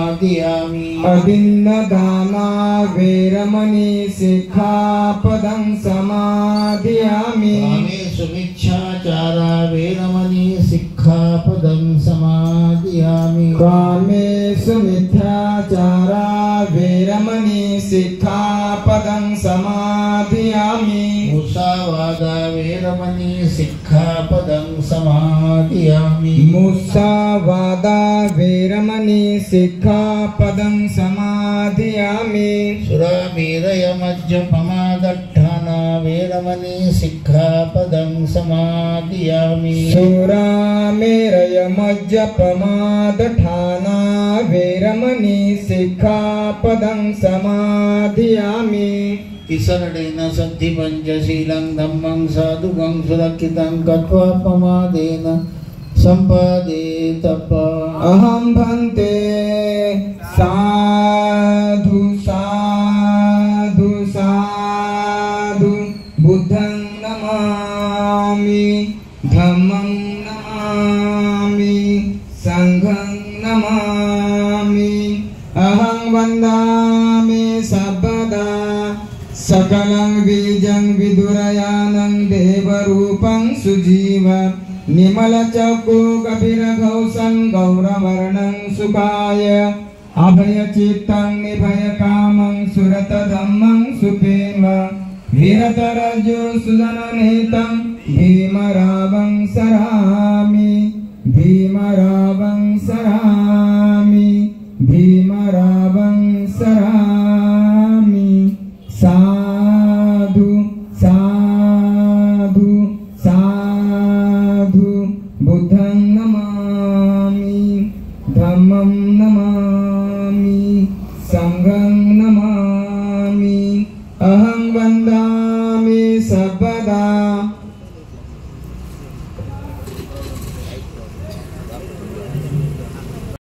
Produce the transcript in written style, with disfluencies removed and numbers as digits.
समादियामि अदिन्नदाना वेरमणि सिक्खापदं समादियामि कामेषु मिच्छाचारा वेरमणि सिक्खापदं समादियामि कामेषु मिथ्याचारा वेरमणि सिक्खापदं समादियामि मुसावादा वेरमणि सिक्खापदं समादियामि मुसावादा वेरमणि सिक्खापदं समादियामि सुरामेरयमज्जपमादट्ठाना वेरमणि सिक्खापदं समादियामि सुरामेरयमज्जपमादठाना वेरमणि सिक्खापदं समादियामि तिसरणेन सद्धि पञ्चशीलं धम्मं साधुकं सुरक्षितं कृत्वा प्रमादेन सम्पादेत अहं भन्ते साधु साधु साधु बुद्धं नमामि धम्मं नमामि संघं नमामि अहं वन्दामि सर्वदा सकलं बीजं विदुरयानं देवरूपं सुजीव निमलचक्षु कपिरघौषं गौरवर्णं सुखाय अभयचित्तं निभयकामं सुरतधम्मं सुप्रेम विरतरजो सुदननेतं भीमरावं सरामि भीमरावं सरामि भीमरावं सरामि साधु साधु साधु बुद्धं नमामि धम्मं नमामि संघं नमामि अहं वन्दामि सर्वदा